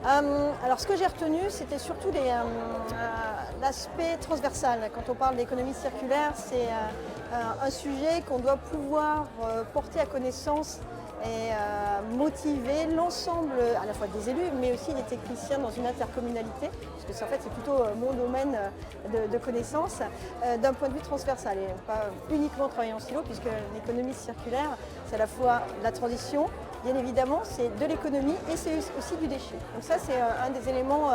Alors ce que j'ai retenu, c'était surtout l'aspect transversal. Quand on parle d'économie circulaire, c'est un sujet qu'on doit pouvoir porter à connaissance et motiver l'ensemble à la fois des élus mais aussi des techniciens dans une intercommunalité, parce que en fait c'est plutôt mon domaine de connaissances d'un point de vue transversal et pas uniquement travailler en silo, puisque l'économie circulaire c'est à la fois la transition, bien évidemment, c'est de l'économie et c'est aussi du déchet. Donc ça, c'est un des éléments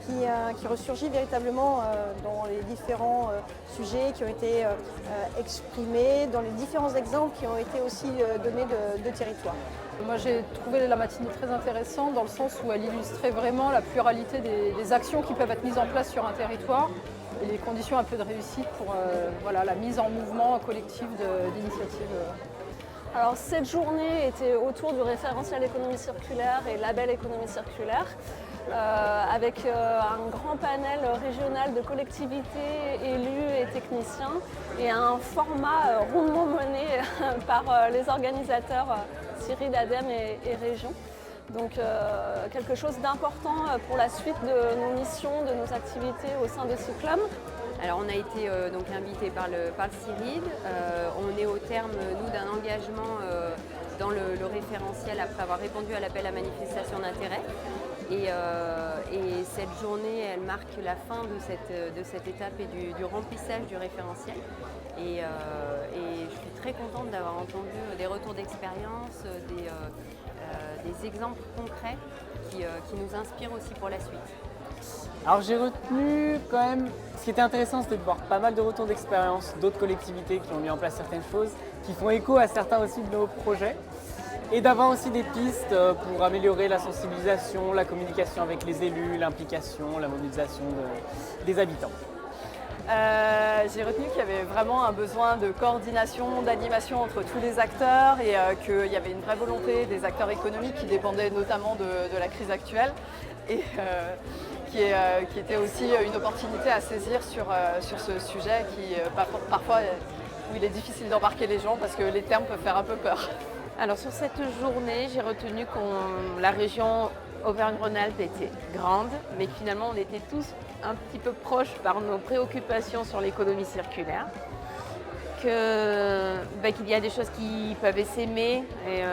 qui ressurgit véritablement dans les différents sujets qui ont été exprimés, dans les différents exemples qui ont été aussi donnés de territoire. Moi j'ai trouvé la matinée très intéressante dans le sens où elle illustrait vraiment la pluralité des actions qui peuvent être mises en place sur un territoire et les conditions un peu de réussite pour la mise en mouvement collectif d'initiatives. Alors cette journée était autour du référentiel économie circulaire et label économie circulaire, avec un grand panel régional de collectivités, élus et techniciens, et un format rondement mené par les organisateurs Cyril, ADEME et Région. Donc quelque chose d'important pour la suite de nos missions, de nos activités au sein de Cyclum. Alors on a été donc invité par le CIRID. On est au terme, nous, d'un engagement dans le référentiel après avoir répondu à l'appel à manifestation d'intérêt. Et cette journée, elle marque la fin de cette étape et du remplissage du référentiel. Et je suis très contente d'avoir entendu des retours d'expérience, des exemples concrets qui nous inspirent aussi pour la suite. Alors j'ai retenu quand même, ce qui était intéressant, c'était de voir pas mal de retours d'expérience d'autres collectivités qui ont mis en place certaines choses, qui font écho à certains aussi de nos projets, et d'avoir aussi des pistes pour améliorer la sensibilisation, la communication avec les élus, l'implication, la mobilisation des habitants. J'ai retenu qu'il y avait vraiment un besoin de coordination, d'animation entre tous les acteurs et qu'il y avait une vraie volonté des acteurs économiques qui dépendaient notamment de la crise actuelle et qui était aussi une opportunité à saisir sur ce sujet qui parfois où il est difficile d'embarquer les gens parce que les termes peuvent faire un peu peur. Alors sur cette journée, j'ai retenu que la région Auvergne-Rhône-Alpes était grande, mais que finalement on était tous un petit peu proches par nos préoccupations sur l'économie circulaire, qu'il y a des choses qui peuvent s'aimer et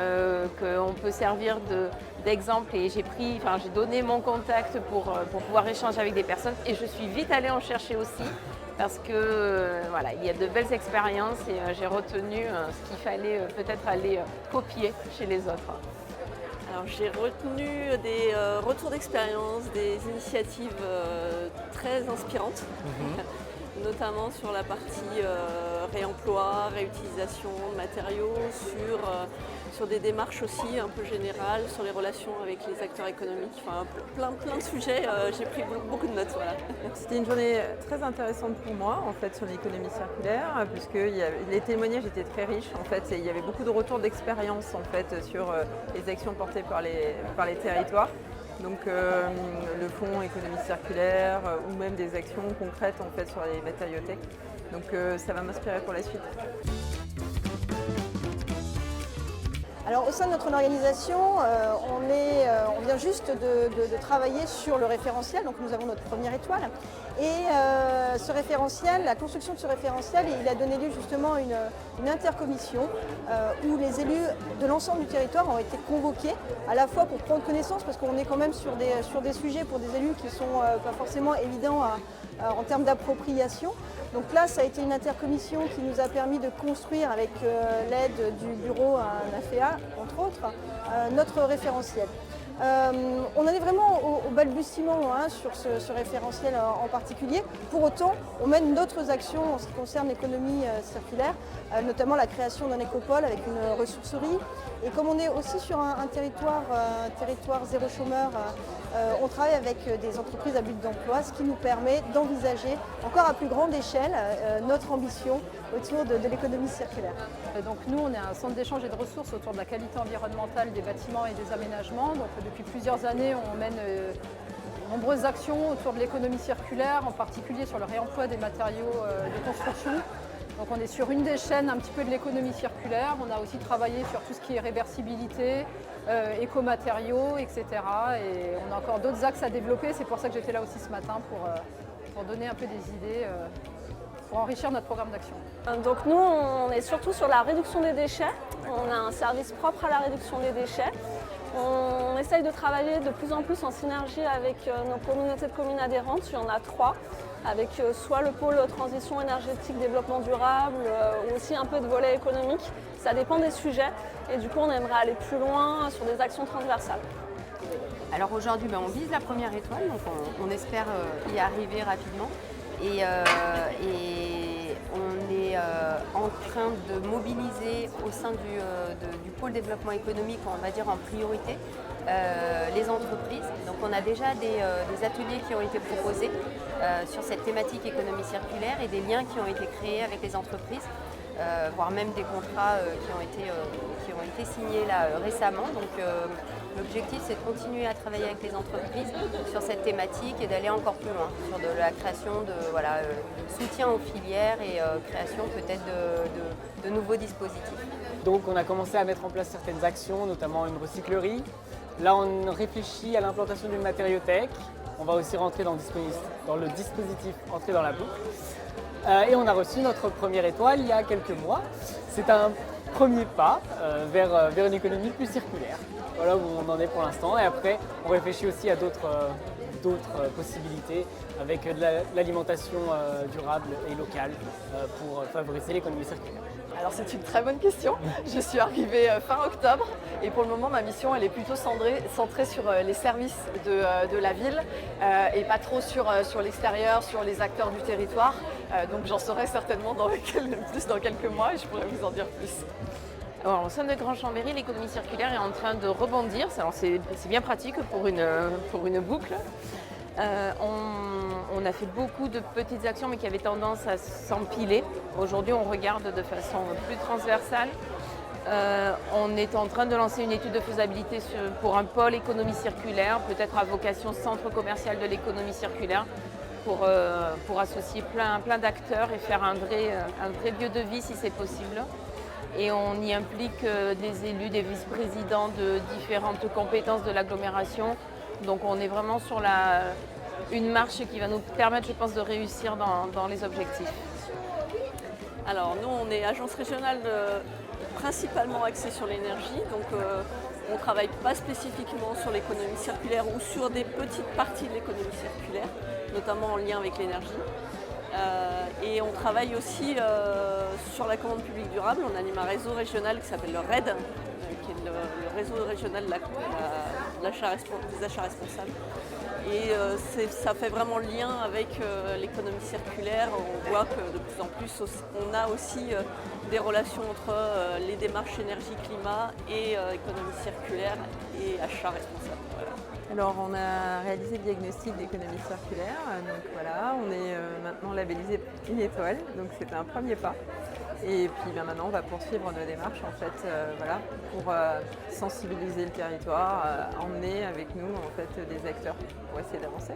qu'on peut servir d'exemple. Et j'ai donné mon contact pour pouvoir échanger avec des personnes et je suis vite allée en chercher aussi parce que il y a de belles expériences et j'ai retenu ce qu'il fallait peut-être aller copier chez les autres. Alors j'ai retenu des retours d'expérience, des initiatives très inspirantes, notamment sur la partie réemploi, réutilisation de matériaux, sur des démarches aussi un peu générales, sur les relations avec les acteurs économiques, enfin plein de sujets, j'ai pris beaucoup de notes. Voilà. C'était une journée très intéressante pour moi en fait sur l'économie circulaire, puisque les témoignages étaient très riches en fait, et il y avait beaucoup de retours d'expérience en fait sur les actions portées par les territoires. Donc le fonds économie circulaire ou même des actions concrètes en fait sur les matériothèques. Donc ça va m'inspirer pour la suite. Alors au sein de notre organisation, on vient juste de travailler sur le référentiel, donc nous avons notre première étoile. Et ce référentiel, la construction de ce référentiel, il a donné lieu justement à une intercommission où les élus de l'ensemble du territoire ont été convoqués, à la fois pour prendre connaissance, parce qu'on est quand même sur des sujets pour des élus qui ne sont pas forcément évidents en termes d'appropriation. Donc là, ça a été une intercommission qui nous a permis de construire, avec l'aide du bureau AFEA, entre autres, notre référentiel. On en est vraiment au balbutiement sur ce référentiel en particulier. Pour autant, on mène d'autres actions en ce qui concerne l'économie circulaire, notamment la création d'un écopole avec une ressourcerie. Et comme on est aussi sur un territoire zéro chômeur, on travaille avec des entreprises à but d'emploi, ce qui nous permet d'envisager encore à plus grande échelle notre ambition autour de l'économie circulaire. Donc nous, on est un centre d'échange et de ressources autour de la qualité environnementale des bâtiments et des aménagements. Donc depuis plusieurs années, on mène de nombreuses actions autour de l'économie circulaire, en particulier sur le réemploi des matériaux de construction, Donc on est sur une des chaînes un petit peu de l'économie circulaire. On a aussi travaillé sur tout ce qui est réversibilité, écomatériaux, etc. Et on a encore d'autres axes à développer. C'est pour ça que j'étais là aussi ce matin pour donner un peu des idées, pour enrichir notre programme d'action. Donc nous, on est surtout sur la réduction des déchets. On a un service propre à la réduction des déchets. On essaye de travailler de plus en plus en synergie avec nos communautés de communes adhérentes. Il y en a 3, avec soit le pôle transition énergétique, développement durable, ou aussi un peu de volet économique. Ça dépend des sujets et du coup on aimerait aller plus loin sur des actions transversales. Alors aujourd'hui, on vise la première étoile, donc on espère y arriver rapidement. Et on est en train de mobiliser au sein du pôle développement économique, on va dire en priorité, les entreprises. Donc on a déjà des ateliers qui ont été proposés sur cette thématique économie circulaire et des liens qui ont été créés avec les entreprises, voire même des contrats qui ont été signés là récemment. Donc l'objectif, c'est de continuer à travailler avec les entreprises sur cette thématique et d'aller encore plus loin sur de la création de soutien aux filières et création peut-être de nouveaux dispositifs. Donc on a commencé à mettre en place certaines actions, notamment une recyclerie. Là, on réfléchit à l'implantation d'une matériothèque. On va aussi rentrer dans le dispositif Entrer dans la boucle. Et on a reçu notre première étoile il y a quelques mois. C'est un premier pas vers une économie plus circulaire. Voilà où on en est pour l'instant. Et après, on réfléchit aussi à d'autres possibilités avec de l'alimentation durable et locale pour favoriser l'économie circulaire. Alors c'est une très bonne question. Je suis arrivée fin octobre et pour le moment ma mission elle est plutôt centrée sur les services de la ville et pas trop sur l'extérieur, sur les acteurs du territoire. Donc j'en saurai certainement plus dans quelques mois et je pourrai vous en dire plus. Alors, au sein de Grand Chambéry, l'économie circulaire est en train de rebondir. Alors, c'est bien pratique pour une boucle. On a fait beaucoup de petites actions mais qui avaient tendance à s'empiler. Aujourd'hui, on regarde de façon plus transversale. On est en train de lancer une étude de faisabilité pour un pôle économie circulaire, peut-être à vocation centre commercial de l'économie circulaire, pour associer plein d'acteurs et faire un vrai lieu de vie si c'est possible. Et on y implique des élus, des vice-présidents de différentes compétences de l'agglomération. Donc on est vraiment sur une marche qui va nous permettre, je pense, de réussir dans les objectifs. Alors nous, on est agence régionale principalement axée sur l'énergie. Donc on ne travaille pas spécifiquement sur l'économie circulaire ou sur des petites parties de l'économie circulaire, notamment en lien avec l'énergie. Et on travaille aussi sur la commande publique durable. On anime un réseau régional qui s'appelle le RED, qui est le réseau régional des achats responsables. Et ça fait vraiment lien avec l'économie circulaire. On voit que de plus en plus, on a aussi des relations entre les démarches énergie-climat et économie circulaire et achats responsables. Voilà. Alors on a réalisé le diagnostic d'économie circulaire, donc voilà, on est maintenant labellisé une étoile, donc c'est un premier pas. Et puis maintenant on va poursuivre nos démarches en fait, pour sensibiliser le territoire, emmener avec nous en fait des acteurs pour essayer d'avancer.